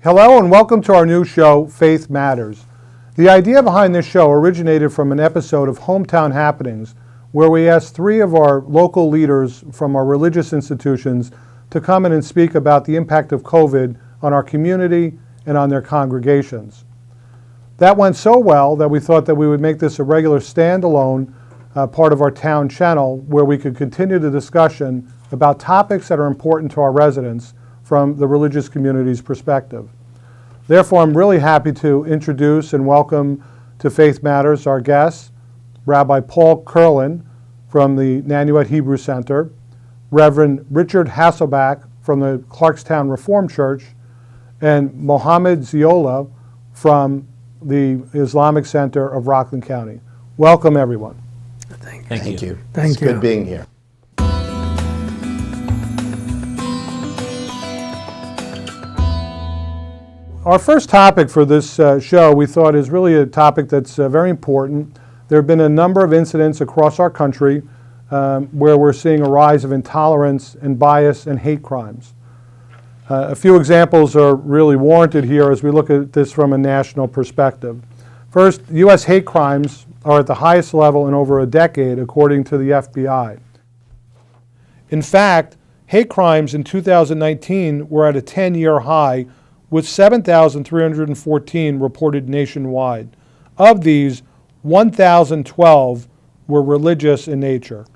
Hello and welcome to our new show, Faith Matters. The idea behind this show originated from an episode of Hometown Happenings, where we asked three of our local leaders from our religious institutions to come in and speak about the impact of COVID on our community and on their congregations. That went so well that we thought that we would make this a regular standalone part of our town channel where we could continue the discussion about topics that are important to our residents from the religious community's perspective. Therefore, I'm really happy to introduce and welcome to Faith Matters our guests, Rabbi Paul Curlin from the Nanuet Hebrew Center, Reverend Richard Hasselbach from the Clarkstown Reformed Church, and Mohammed Ziola from the Islamic Center of Rockland County. Welcome, everyone. Thank you. It's good being here. Our first topic for this show we thought is really a topic that's very important. There have been a number of incidents across our country where we're seeing a rise of intolerance and bias and hate crimes. A few examples are really warranted here as we look at this from a national perspective. First, U.S. hate crimes are at the highest level in over a decade, according to the FBI. In fact, hate crimes in 2019 were at a 10-year high, with 7,314 reported nationwide. Of these, 1,012 were religious in nature.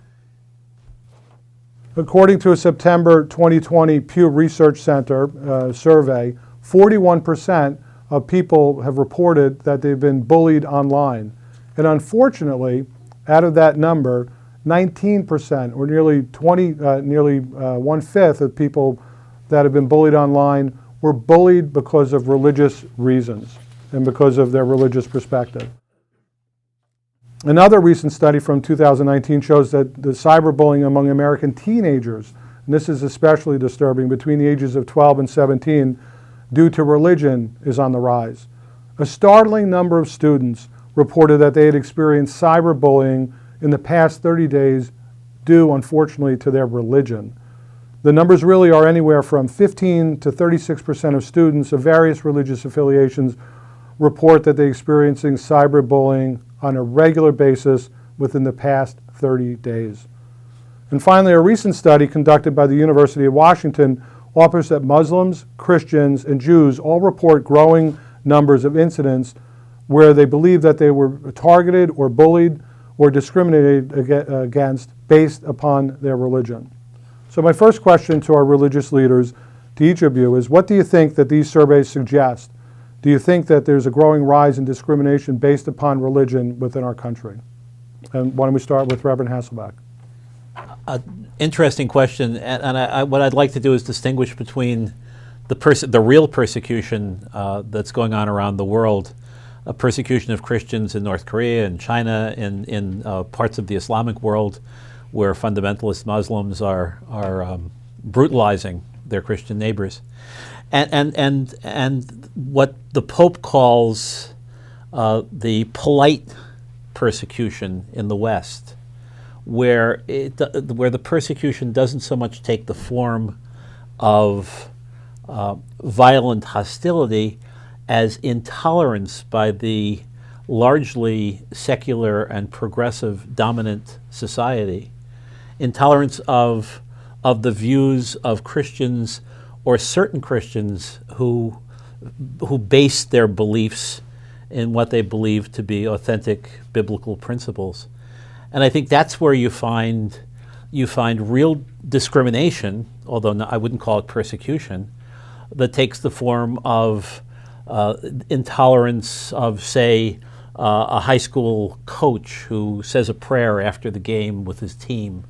According to a September 2020 Pew Research Center survey, 41% of people have reported that they've been bullied online. And unfortunately, out of that number, 19%, or nearly one-fifth of people that have been bullied online were bullied because of religious reasons and because of their religious perspective. Another recent study from 2019 shows that the cyberbullying among American teenagers, and this is especially disturbing, between the ages of 12 and 17, due to religion, is on the rise. A startling number of students reported that they had experienced cyberbullying in the past 30 days due, unfortunately, to their religion. The numbers really are anywhere from 15 to 36% of students of various religious affiliations report that they're experiencing cyberbullying on a regular basis within the past 30 days. And finally, a recent study conducted by the University of Washington offers that Muslims, Christians, and Jews all report growing numbers of incidents where they believe that they were targeted or bullied or discriminated against based upon their religion. So my first question to our religious leaders, to each of you, is what do you think that these surveys suggest? Do you think that there's a growing rise in discrimination based upon religion within our country? And why don't we start with Reverend Hasselbach? Interesting question, and what I'd like to do is distinguish between the real persecution that's going on around the world, a persecution of Christians in North Korea and China, in parts of the Islamic world, where fundamentalist Muslims are brutalizing their Christian neighbors, and what the Pope calls the polite persecution in the West, where the persecution doesn't so much take the form of violent hostility as intolerance by the largely secular and progressive dominant society. Intolerance of the views of Christians or certain Christians who base their beliefs in what they believe to be authentic biblical principles. And I think that's where you find real discrimination, although I wouldn't call it persecution, that takes the form of intolerance of, say, a high school coach who says a prayer after the game with his team.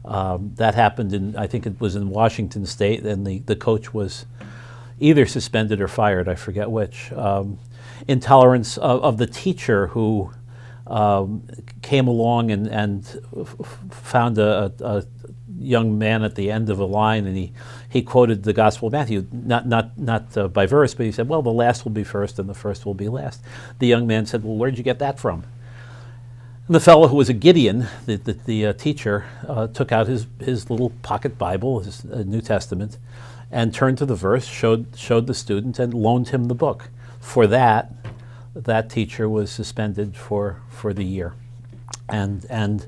That happened I think it was in Washington State, and the coach was either suspended or fired, I forget which. Intolerance of the teacher who came along and found a young man at the end of a line, and he quoted the Gospel of Matthew, not by verse, but he said, well, the last will be first and the first will be last. The young man said, well, where'd you get that from? And the fellow who was a Gideon, the teacher, took out his little pocket Bible, his New Testament, and turned to the verse, showed the student, and loaned him the book. For that teacher was suspended for the year. And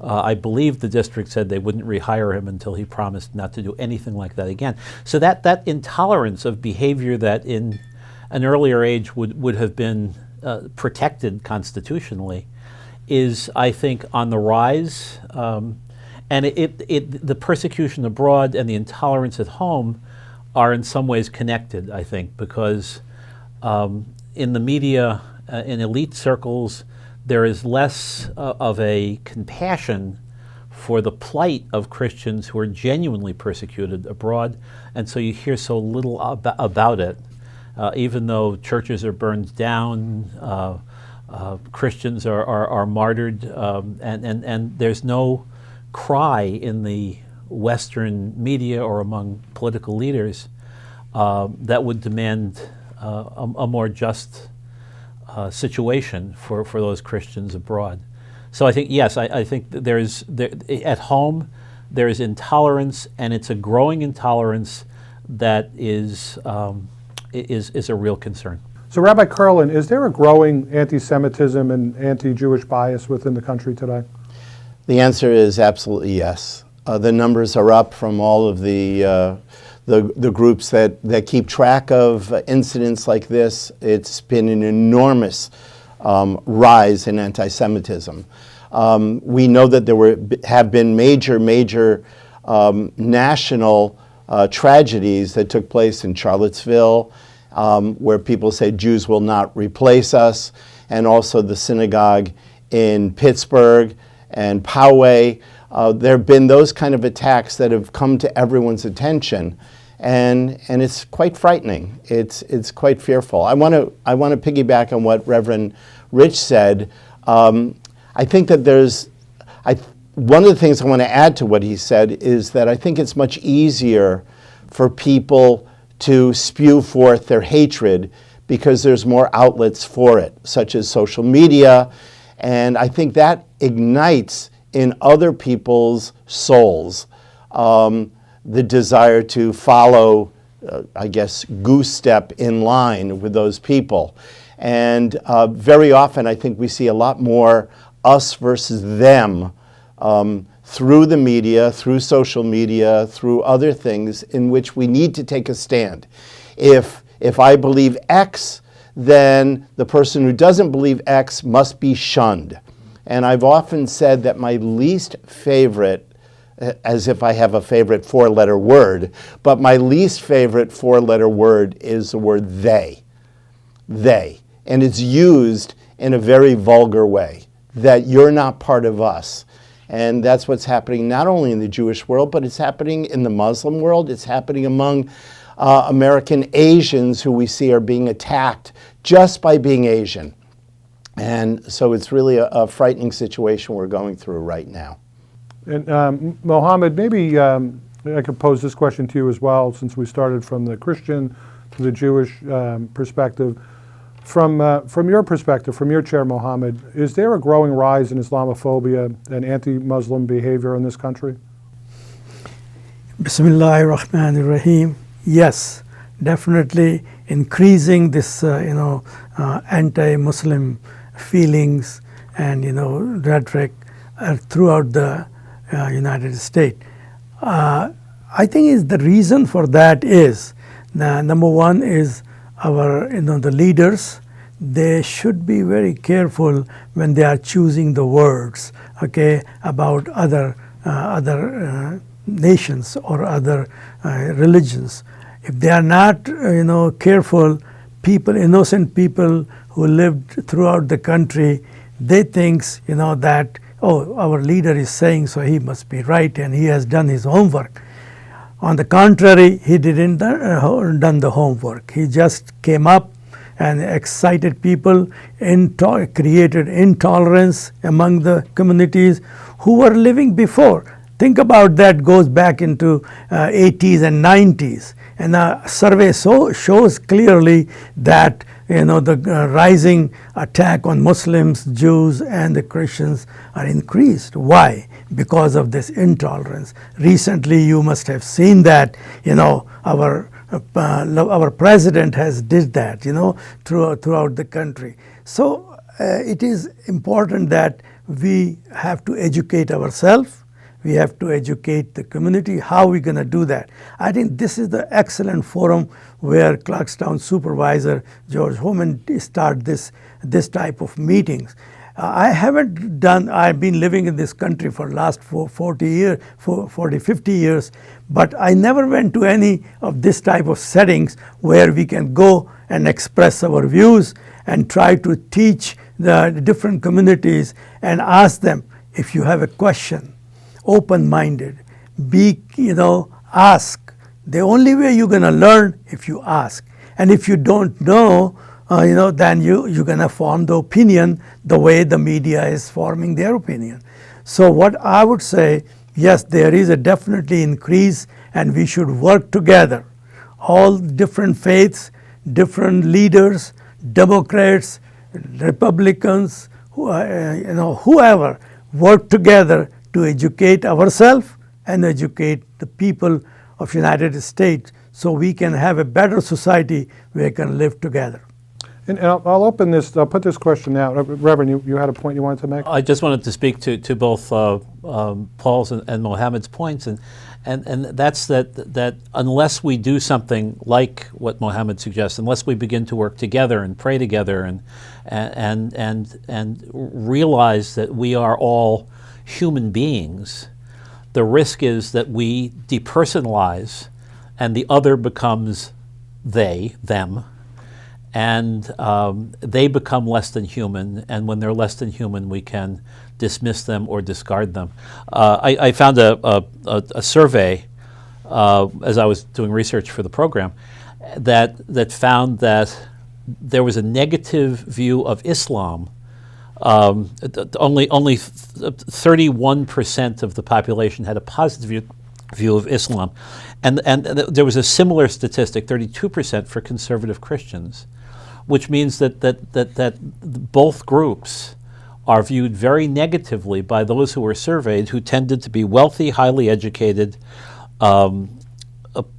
I believe the district said they wouldn't rehire him until he promised not to do anything like that again. So that intolerance of behavior that in an earlier age would have been protected constitutionally is, I think, on the rise. And the persecution abroad and the intolerance at home are in some ways connected, I think, because in the media, in elite circles, there is less of a compassion for the plight of Christians who are genuinely persecuted abroad, and so you hear so little about it. Even though churches are burned down, Christians are martyred, and there's no cry in the Western media or among political leaders that would demand a more just situation for those Christians abroad. So I think, yes, I think that at home there is intolerance, and it's a growing intolerance that is a real concern. So Rabbi Kurlan, is there a growing anti-Semitism and anti-Jewish bias within the country today? The answer is absolutely yes. The numbers are up from all of the groups that keep track of incidents like this. It's been an enormous rise in anti-Semitism. We know that there have been major national tragedies that took place in Charlottesville, where people say Jews will not replace us, and also the synagogue in Pittsburgh and Poway. There have been those kind of attacks that have come to everyone's attention, and it's quite frightening. It's quite fearful. I want to piggyback on what Reverend Rich said. I think that one of the things I want to add to what he said is that I think it's much easier for people to spew forth their hatred because there's more outlets for it, such as social media, and I think that ignites in other people's souls the desire to follow, goose step in line with those people. And very often I think we see a lot more us versus them through the media, through social media, through other things in which we need to take a stand. If I believe X, then the person who doesn't believe X must be shunned. And I've often said that my least favorite, as if I have a favorite four-letter word, but my least favorite four-letter word is the word they. They. And it's used in a very vulgar way, that you're not part of us. And that's what's happening not only in the Jewish world, but it's happening in the Muslim world. It's happening among American Asians who we see are being attacked just by being Asian. And so it's really a frightening situation we're going through right now. And Mohammed, maybe I could pose this question to you as well, since we started from the Christian to the Jewish perspective. From your perspective, from your chair, Mohammed, is there a growing rise in Islamophobia and anti-Muslim behavior in this country? Bismillahir Rahmanir Rahim. Yes, definitely increasing this, anti-Muslim feelings and rhetoric throughout the United States. I think the reason for that is number one is our the leaders. They should be very careful when they are choosing the words, about other nations or other religions. If they are not careful, innocent people who lived throughout the country, they think that, oh, our leader is saying so, he must be right and he has done his homework. On the contrary, he didn't done the homework. He just came up and excited people, created intolerance among the communities who were living before. Think about that, goes back into 80s and 90s. And the survey shows clearly that the rising attack on Muslims, Jews, and the Christians are increased. Why? Because of this intolerance. Recently, you must have seen that, our president has did that, throughout the country. So it is important that we have to educate ourselves. We have to educate the community. How are we going to do that? I think this is the excellent forum where Clarkstown Supervisor George Homan start this type of meetings. I've been living in this country for last 40, 50 years, but I never went to any of this type of settings where we can go and express our views and try to teach the different communities and ask them, if you have a question, open-minded, ask. The only way you're going to learn if you ask. And if you don't know, then you're going to form the opinion the way the media is forming their opinion. So what I would say, yes, there is a definitely increase, and we should work together. All different faiths, different leaders, Democrats, Republicans, whoever, work together to educate ourselves and educate the people of United States so we can have a better society where we can live together. And I'll put this question out. Reverend, you had a point you wanted to make? I just wanted to speak to both Paul's and Mohammed's points, and that's that unless we do something like what Mohammed suggests, unless we begin to work together and pray together and realize that we are all human beings, the risk is that we depersonalize and the other becomes they, them, and they become less than human, and when they're less than human, we can dismiss them or discard them. I found a survey as I was doing research for the program that found that there was a negative view of Islam. Only 31% of the population had a positive view of Islam, and there was a similar statistic, 32% for conservative Christians, which means that both groups are viewed very negatively by those who were surveyed, who tended to be wealthy, highly educated,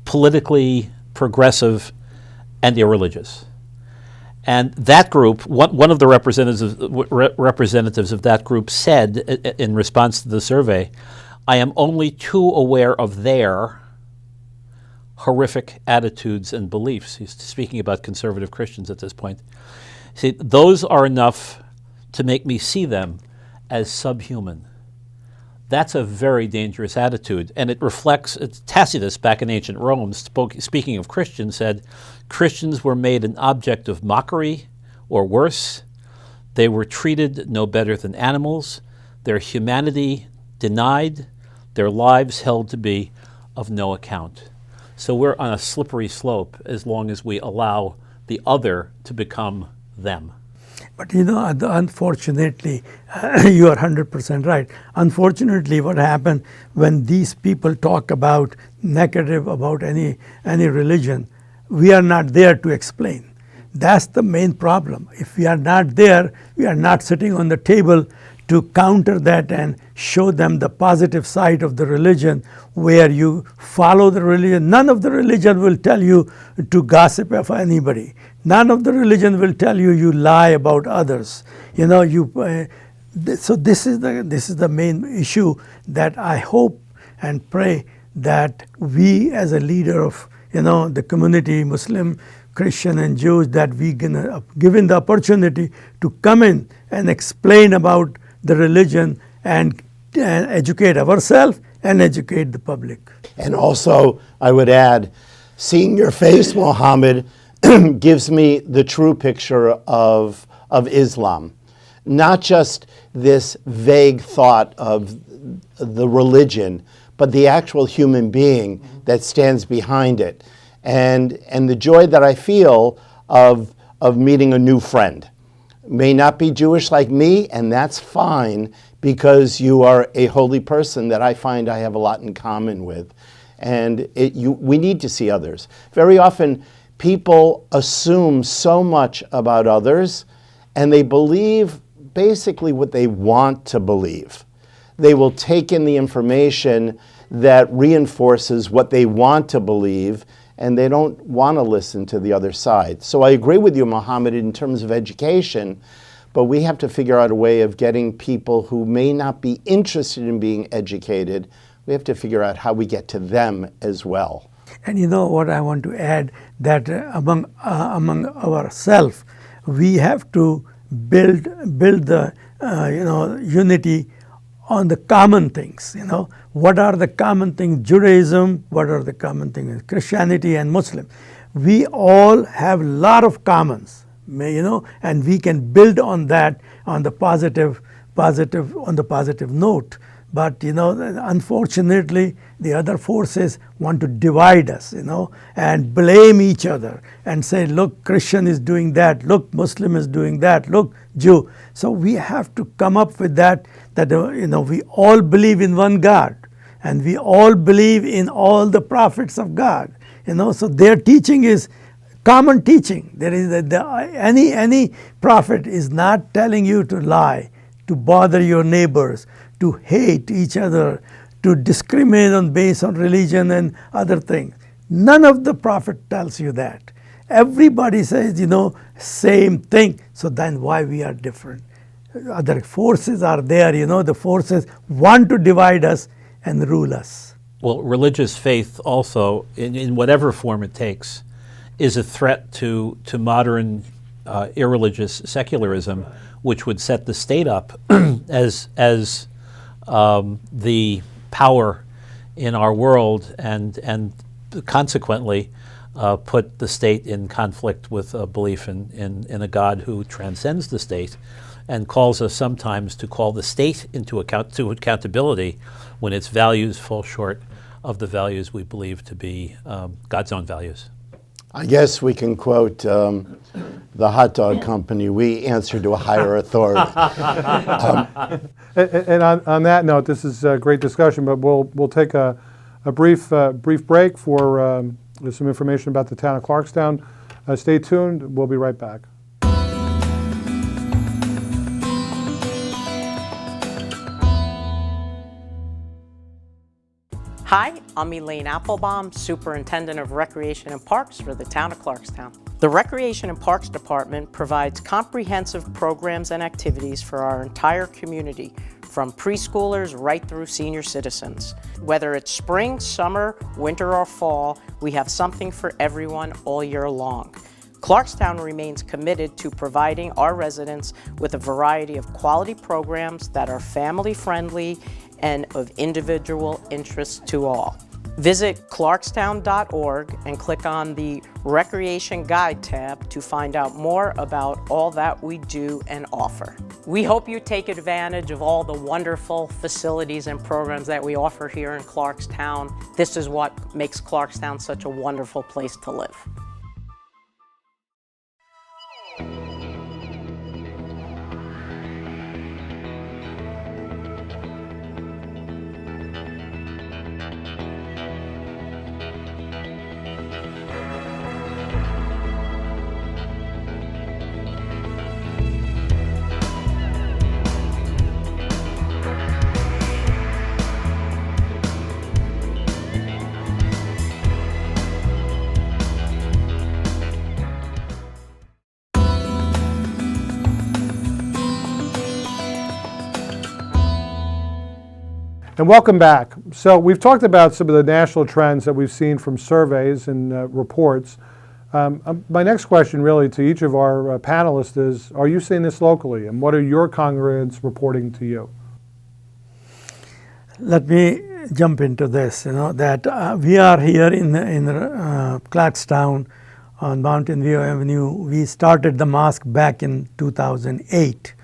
politically progressive, and irreligious. And that group, one of the representatives of that group said in response to the survey, "I am only too aware of their horrific attitudes and beliefs." He's speaking about conservative Christians at this point. See, those are enough to make me see them as subhuman. That's a very dangerous attitude, and it reflects, Tacitus back in ancient Rome, speaking of Christians, said, Christians were made an object of mockery, or worse. They were treated no better than animals, their humanity denied, their lives held to be of no account. So we're on a slippery slope as long as we allow the other to become them. But unfortunately, you are 100% right. Unfortunately, what happened when these people talk about negative about any religion, we are not there to explain. That's the main problem. If we are not there, we are not sitting on the table to counter that and show them the positive side of the religion, where you follow the religion. None of the religion will tell you to gossip of anybody. None of the religion will tell you lie about others. So this is the main issue that I hope and pray that we, as a leader of the community, Muslim, Christian, and Jews, that we given the opportunity to come in and explain about the religion and educate ourselves and educate the public. And also, I would add, seeing your face, Mohammed, gives me the true picture of Islam. Not just this vague thought of the religion, but the actual human being that stands behind it. And the joy that I feel of meeting a new friend. May not be Jewish like me, and that's fine, because you are a holy person that I find I have a lot in common with. And we need to see others. Very often, people assume so much about others, and they believe basically what they want to believe. They will take in the information that reinforces what they want to believe, and they don't want to listen to the other side. So I agree with you, Mohammed, in terms of education, but we have to figure out a way of getting people who may not be interested in being educated. We have to figure out how we get to them as well. And you know what I want to add, that among ourselves, we have to build the unity on the common things. What are the common things? Judaism. What are the common things? Christianity and Muslim. We all have a lot of commons, and we can build on that on the positive note. But unfortunately, the other forces want to divide us, and blame each other and say, look, Christian is doing that, look, Muslim is doing that, look, Jew. So we have to come up with that we all believe in one God, and we all believe in all the prophets of God. So their teaching is common teaching. There is any prophet is not telling you to lie, to bother your neighbors, to hate each other, to discriminate based on religion and other things. None of the prophet tells you that. Everybody says, same thing. So then why we are different? Other forces are there, the forces want to divide us and rule us. Well, religious faith also, in whatever form it takes, is a threat to modern irreligious secularism, which would set the state up as the power in our world, and consequently put the state in conflict with a belief in a God who transcends the state, and calls us sometimes to call the state to accountability when its values fall short of the values we believe to be God's own values. I guess we can quote the hot dog company, we answer to a higher authority. And on that note, this is a great discussion, but we'll take a brief break for some information about the town of Clarkstown. Stay tuned. We'll be right back. Hi, I'm Elaine Applebaum, Superintendent of Recreation and Parks for the town of Clarkstown. The Recreation and Parks Department provides comprehensive programs and activities for our entire community, from preschoolers right through senior citizens. Whether it's spring, summer, winter, or fall, we have something for everyone all year long. Clarkstown remains committed to providing our residents with a variety of quality programs that are family-friendly and of individual interest to all. Visit clarkstown.org and click on the Recreation Guide tab to find out more about all that we do and offer. We hope you take advantage of all the wonderful facilities and programs that we offer here in Clarkstown. This is what makes Clarkstown such a wonderful place to live. And welcome back. So we've talked about some of the national trends that we've seen from surveys and reports. My next question really to each of our panelists is, are you seeing this locally? And what are your congregants reporting to you? Let me jump into this, that we are here in Clarkstown on Mountain View Avenue. We started the mosque back in 2008.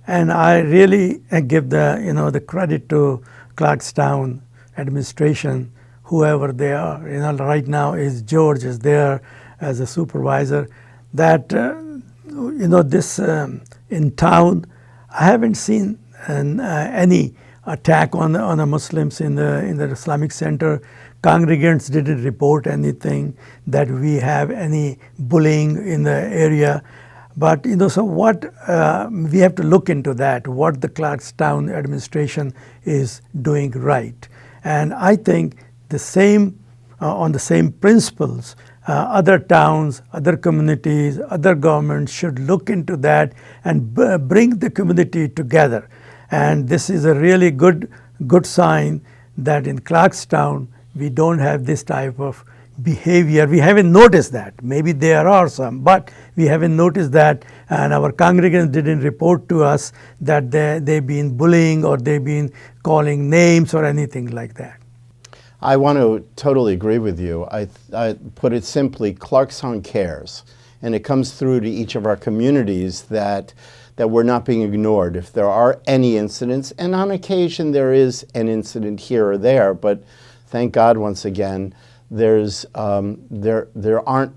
And I really give the credit to Clarkstown administration, whoever they are. Right now is George is there as a supervisor. That this in town, I haven't seen any attack on the Muslims in the Islamic Center. congregants didn't report anything that we have any bullying in the area. But so what we have to look into that, what the Clarkstown administration is doing right. And I think the same, on the same principles, other towns, other communities, other governments should look into that and bring the community together. And this is a really good sign that in Clarkstown we don't have this type of behavior. We haven't noticed that. Maybe there are some, but we haven't noticed that, and our congregants didn't report to us that they've been bullying or they've been calling names or anything like that. I want to totally agree with you. I put it simply, Clarkstown cares, and it comes through to each of our communities that we're not being ignored. If there are any incidents, and on occasion there is an incident here or there, but thank God once again, there aren't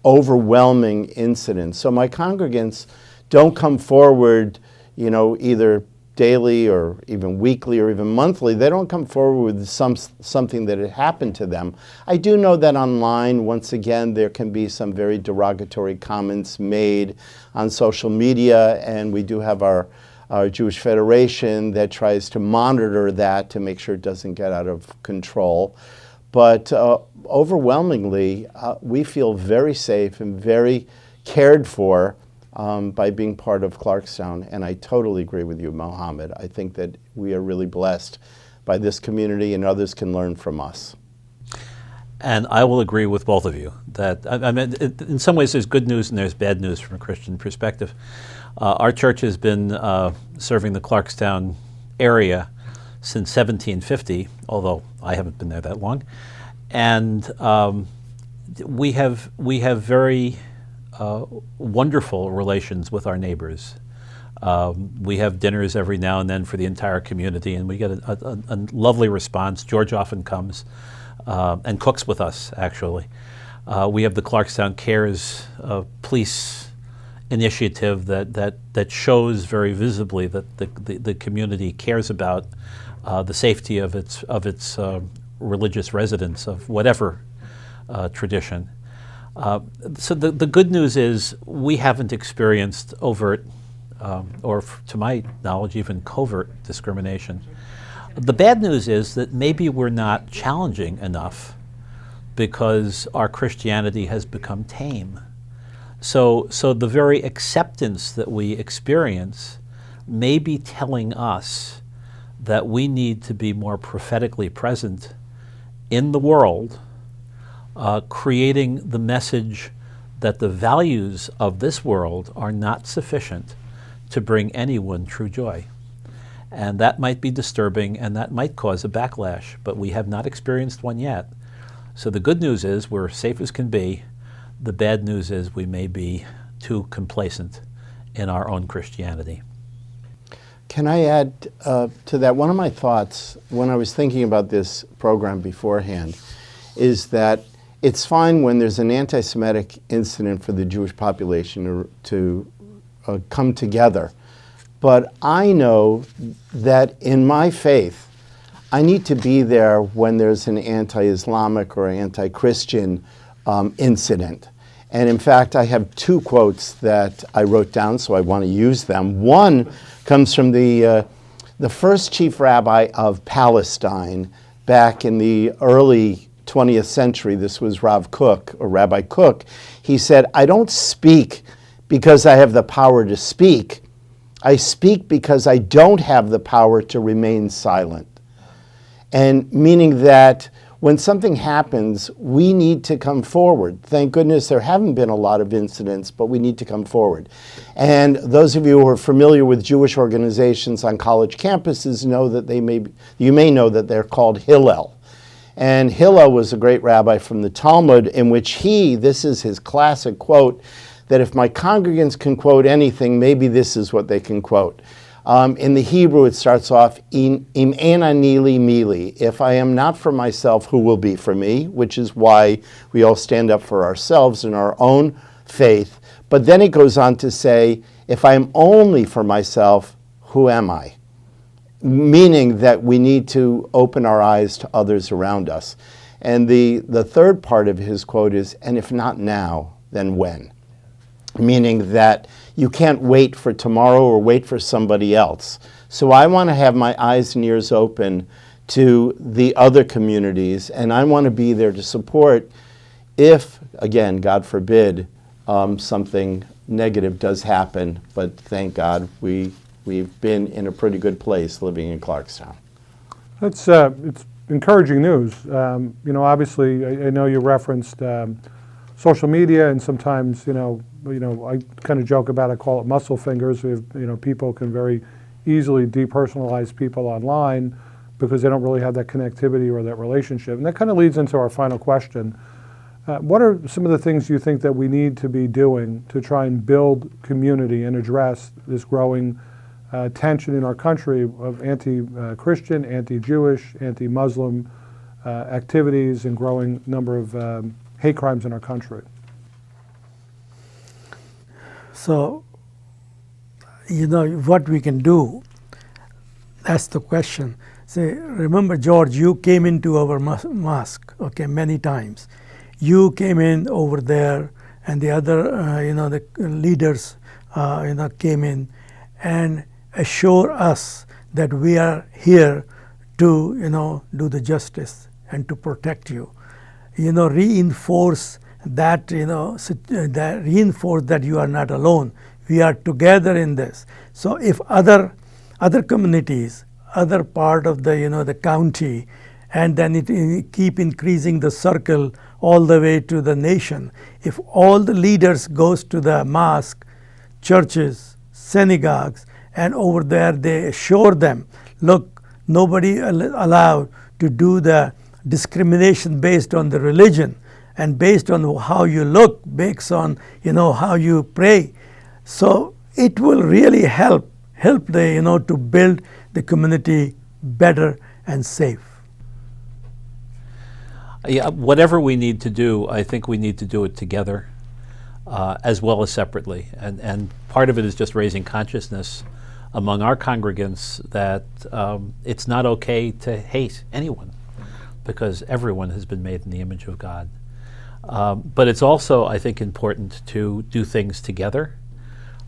overwhelming incidents. So my congregants don't come forward, either daily or even weekly or even monthly. They don't come forward with something that had happened to them. I do know that online, once again, there can be some very derogatory comments made on social media, and we do have our Jewish Federation that tries to monitor that to make sure it doesn't get out of control. But overwhelmingly, we feel very safe and very cared for by being part of Clarkstown. And I totally agree with you, Mohammed. I think that we are really blessed by this community, and others can learn from us. And I will agree with both of you that, I mean, in some ways there's good news and there's bad news from a Christian perspective. Our church has been serving the Clarkstown area since 1750, although I haven't been there that long. And we have very wonderful relations with our neighbors. We have dinners every now and then for the entire community, and we get a lovely response. George often comes and cooks with us, actually. We have the Clarkstown Cares police initiative that shows very visibly that the community cares about the safety of its religious residents of whatever tradition. So the good news is we haven't experienced overt or, to my knowledge, even covert discrimination. The bad news is that maybe we're not challenging enough because our Christianity has become tame. So the very acceptance that we experience may be telling us that we need to be more prophetically present in the world, creating the message that the values of this world are not sufficient to bring anyone true joy. And that might be disturbing, and that might cause a backlash, but we have not experienced one yet. So the good news is we're safe as can be. The bad news is we may be too complacent in our own Christianity. Can I add to that? One of my thoughts when I was thinking about this program beforehand is that it's fine when there's an anti-Semitic incident for the Jewish population to come together. But I know that in my faith, I need to be there when there's an anti-Islamic or anti-Christian incident. And in fact, I have two quotes that I wrote down, so I want to use them. One comes from the first chief rabbi of Palestine back in the early 20th century. This was Rav Kook, or Rabbi Kook. He said, "I don't speak because I have the power to speak. I speak because I don't have the power to remain silent." And meaning that when something happens, we need to come forward. Thank goodness there haven't been a lot of incidents, but we need to come forward. And those of you who are familiar with Jewish organizations on college campuses know that you may know that they're called Hillel. And Hillel was a great rabbi from the Talmud, in which this is his classic quote, that if my congregants can quote anything, maybe this is what they can quote. In the Hebrew, it starts off, Im ena nili mili. If I am not for myself, who will be for me? Which is why we all stand up for ourselves in our own faith. But then it goes on to say, if I am only for myself, who am I? Meaning that we need to open our eyes to others around us. And the third part of his quote is, and if not now, then when? Meaning that you can't wait for tomorrow or wait for somebody else. So I want to have my eyes and ears open to the other communities, and I want to be there to support if, again, God forbid, something negative does happen. But thank God we've been in a pretty good place living in Clarkstown. It's encouraging news. Obviously, I know you referenced social media, and sometimes, I kind of joke about it, I call it muscle fingers. We have, people can very easily depersonalize people online because they don't really have that connectivity or that relationship. And that kind of leads into our final question. What are some of the things you think that we need to be doing to try and build community and address this growing tension in our country of anti-Christian, anti-Jewish, anti-Muslim activities and growing number of hate crimes in our country? So, what we can do, that's the question. Say, remember, George, you came into our mosque, okay, many times. You came in over there, and the other, the leaders, came in and assure us that we are here to, do the justice and to protect you. Reinforce that, reinforce that you are not alone. We are together in this. So if other communities, other part of the, the county, and then it keep increasing the circle all the way to the nation. If all the leaders goes to the mosque, churches, synagogues, and over there they assure them, look, nobody allowed to do the discrimination based on the religion and based on how you look, based on how you pray. So it will really help the to build the community better and safe. Yeah, whatever we need to do, I think we need to do it together as well as separately. And part of it is just raising consciousness among our congregants that it's not okay to hate anyone because everyone has been made in the image of God. But it's also, I think, important to do things together,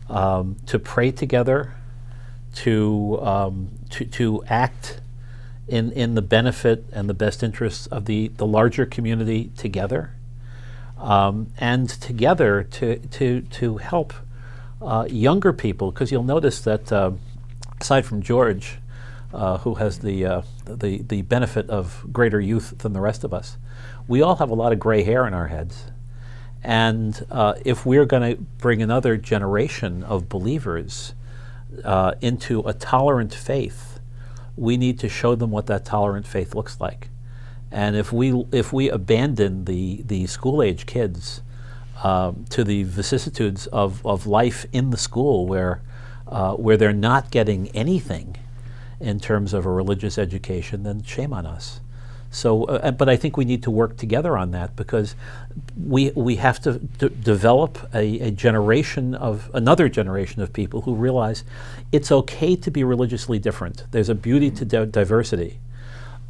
to pray together, to act in the benefit and the best interests of the larger community together, and together to help younger people, because you'll notice that aside from George, who has the benefit of greater youth than the rest of us, we all have a lot of gray hair in our heads. And if we're going to bring another generation of believers into a tolerant faith, we need to show them what that tolerant faith looks like. And if we abandon the school-age kids to the vicissitudes of life in the school, where they're not getting anything in terms of a religious education, then shame on us. So, but I think we need to work together on that, because we have to develop another generation of people who realize it's okay to be religiously different. There's a beauty to diversity.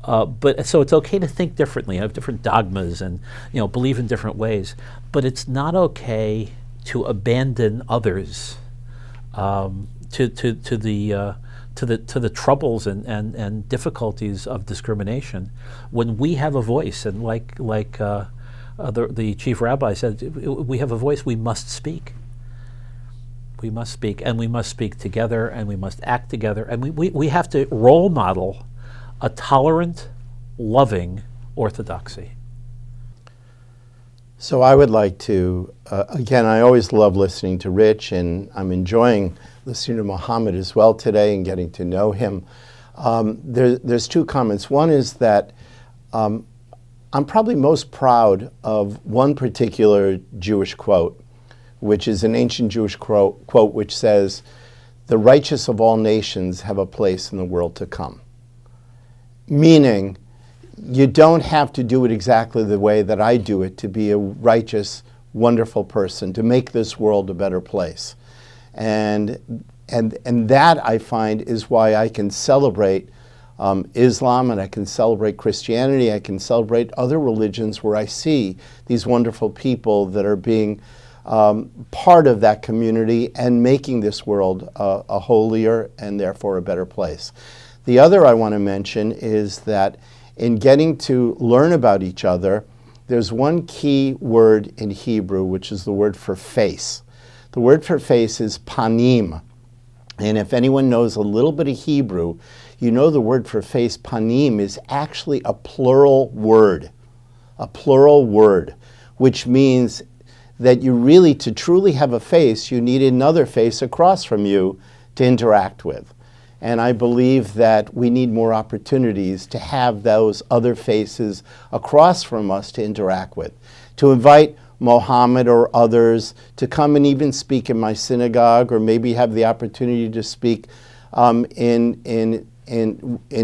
But so it's okay to think differently, have different dogmas, and believe in different ways. But it's not okay to abandon others to the troubles and difficulties of discrimination, when we have a voice. And like the chief rabbi said, we have a voice. We must speak. We must speak, and we must speak together, and we must act together, and we have to role model a tolerant, loving orthodoxy. So I would like to, again, I always love listening to Rich, and I'm enjoying listening to Muhammad as well today and getting to know him. There's two comments. One is that I'm probably most proud of one particular Jewish quote, which is an ancient Jewish quote which says, "The righteous of all nations have a place in the world to come." Meaning, you don't have to do it exactly the way that I do it to be a righteous, wonderful person, to make this world a better place. And that, I find, is why I can celebrate Islam, and I can celebrate Christianity. I can celebrate other religions where I see these wonderful people that are being part of that community and making this world a holier and therefore a better place. The other I want to mention is that in getting to learn about each other, there's one key word in Hebrew, which is the word for face. The word for face is panim. And if anyone knows a little bit of Hebrew, you know the word for face, panim, is actually a plural word, which means that you really, to truly have a face, you need another face across from you to interact with. And I believe that we need more opportunities to have those other faces across from us to interact with. To invite Mohammed or others to come and even speak in my synagogue, or maybe have the opportunity to speak in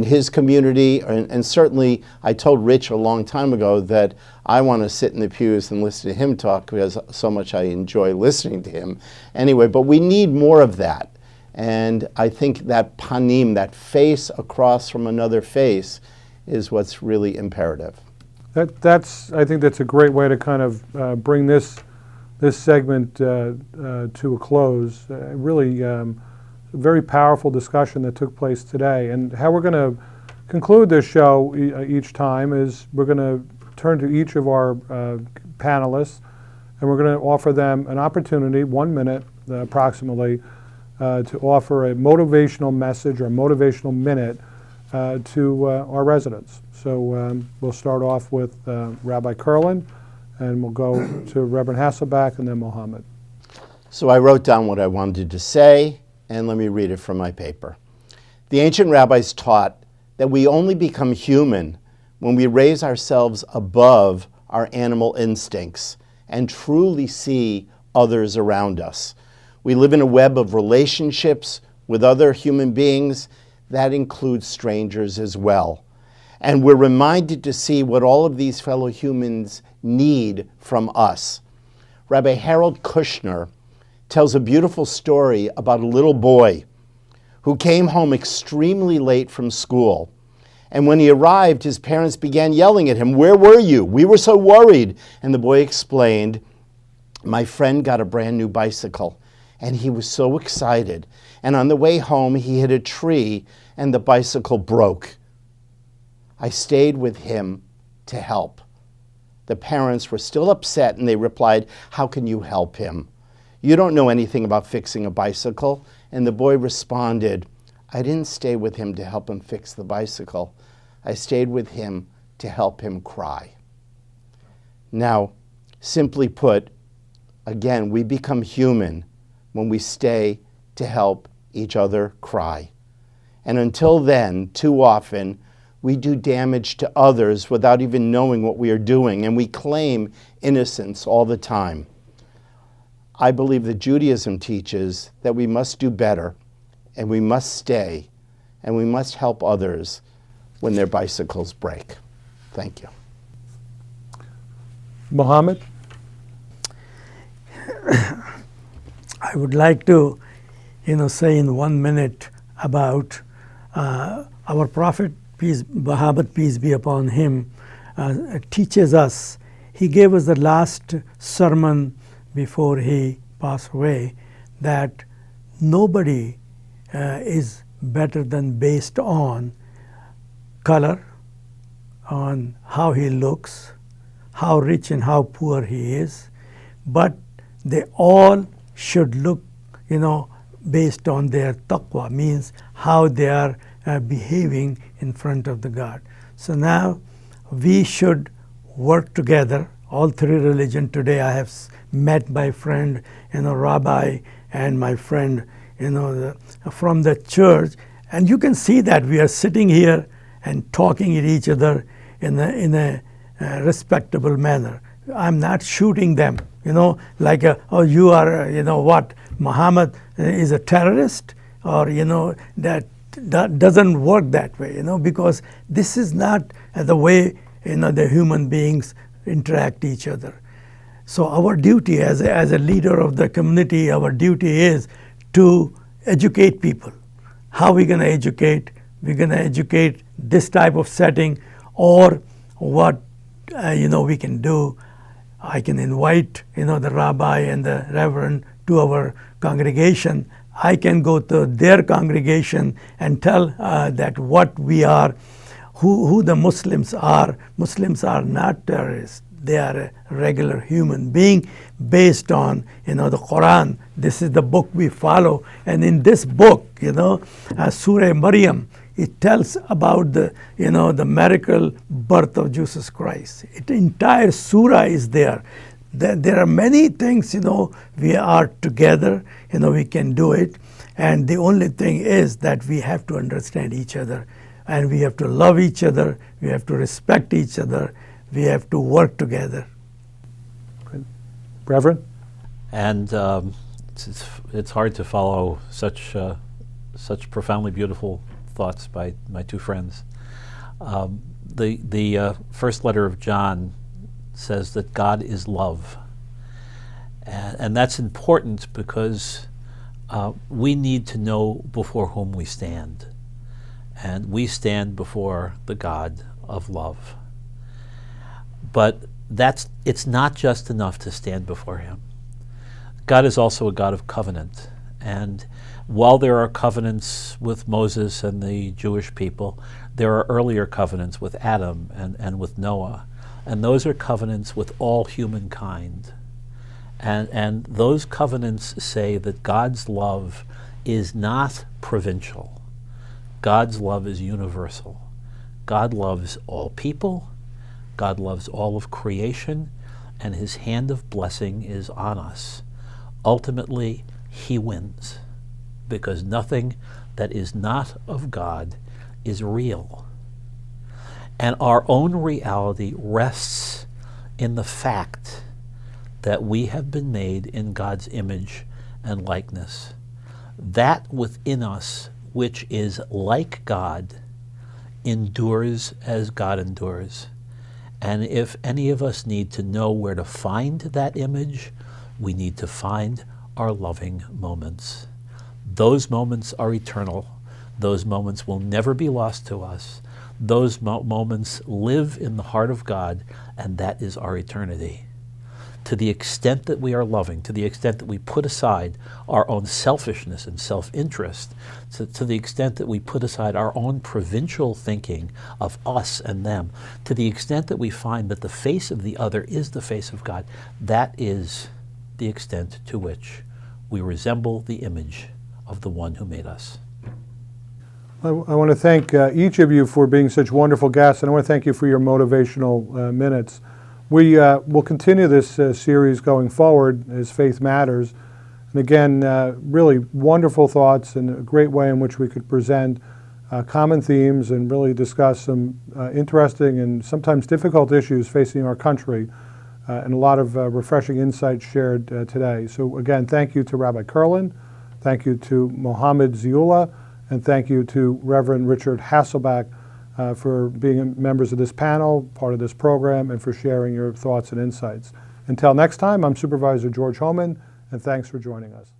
his community. And certainly, I told Rich a long time ago that I want to sit in the pews and listen to him talk, because so much I enjoy listening to him. Anyway, but we need more of that. And I think that panim, that face across from another face, is what's really imperative. I think that's a great way to kind of bring this segment to a close. Really very powerful discussion that took place today. And how we're going to conclude this show each time is we're going to turn to each of our panelists, and we're going to offer them an opportunity, 1 minute approximately, to offer a motivational message or a motivational minute to our residents. So we'll start off with Rabbi Kurlan, and we'll go to Reverend Hasselback and then Mohammed. So I wrote down what I wanted to say, and let me read it from my paper. The ancient rabbis taught that we only become human when we raise ourselves above our animal instincts and truly see others around us. We live in a web of relationships with other human beings. That includes strangers as well. And we're reminded to see what all of these fellow humans need from us. Rabbi Harold Kushner tells a beautiful story about a little boy who came home extremely late from school. And when he arrived, his parents began yelling at him, "Where were you? We were so worried." And the boy explained, "My friend got a brand new bicycle, and he was so excited. And on the way home, he hit a tree, and the bicycle broke. I stayed with him to help." The parents were still upset, and they replied, "How can you help him? You don't know anything about fixing a bicycle." And the boy responded, "I didn't stay with him to help him fix the bicycle. I stayed with him to help him cry." Now, simply put, again, we become human when we stay to help each other cry. And until then, too often, we do damage to others without even knowing what we are doing, and we claim innocence all the time. I believe that Judaism teaches that we must do better, and we must stay, and we must help others when their bicycles break. Thank you. Mohammed? I would like to, say in 1 minute about our Prophet, Muhammad, peace be upon him, teaches us. He gave us the last sermon before he passed away, that nobody is better than based on color, on how he looks, how rich and how poor he is, but they all should look, based on their taqwa, means how they are behaving in front of the God. So now we should work together. All three religions today, I have met my friend, Rabbi, and my friend, from the church, and you can see that we are sitting here and talking at each other in a respectable manner. I'm not shooting them, like, oh, you are, what, Muhammad is a terrorist, or, that doesn't work that way, because this is not the way, the human beings interact each other. So our duty as a leader of the community, our duty is to educate people. How are we going to educate? we're going to educate this type of setting, or what we can do. I can invite the rabbi and the reverend to our congregation. I can go to their congregation and tell that what we are, who the Muslims are. Muslims are not terrorists. They are a regular human being based on the Quran. This is the book we follow, and in this book, Surah Maryam, it tells about the the miracle birth of Jesus Christ. The entire surah is there. There are many things we are together. We can do it, and the only thing is that we have to understand each other, and we have to love each other. We have to respect each other. We have to work together. Reverend? And it's hard to follow such profoundly beautiful thoughts by my two friends. The first letter of John says that God is love. And that's important because we need to know before whom we stand. And we stand before the God of love. But it's not just enough to stand before him. God is also a God of covenant. And while there are covenants with Moses and the Jewish people, there are earlier covenants with Adam and with Noah. And those are covenants with all humankind. And those covenants say that God's love is not provincial. God's love is universal. God loves all people. God loves all of creation, and his hand of blessing is on us. Ultimately, he wins, because nothing that is not of God is real. And our own reality rests in the fact that we have been made in God's image and likeness. That within us, which is like God, endures as God endures. And if any of us need to know where to find that image, we need to find our loving moments. Those moments are eternal. Those moments will never be lost to us. Those moments live in the heart of God, and that is our eternity. To the extent that we are loving, to the extent that we put aside our own selfishness and self-interest, to the extent that we put aside our own provincial thinking of us and them, to the extent that we find that the face of the other is the face of God, that is the extent to which we resemble the image of the one who made us. I want to thank each of you for being such wonderful guests, and I want to thank you for your motivational minutes. We will continue this series going forward as Faith Matters. And again, really wonderful thoughts and a great way in which we could present common themes and really discuss some interesting and sometimes difficult issues facing our country, and a lot of refreshing insights shared today. So again, thank you to Rabbi Kurlan, thank you to Mohammed Ziula, and thank you to Reverend Richard Hasselback for being members of this panel, part of this program, and for sharing your thoughts and insights. Until next time, I'm Supervisor George Homan, and thanks for joining us.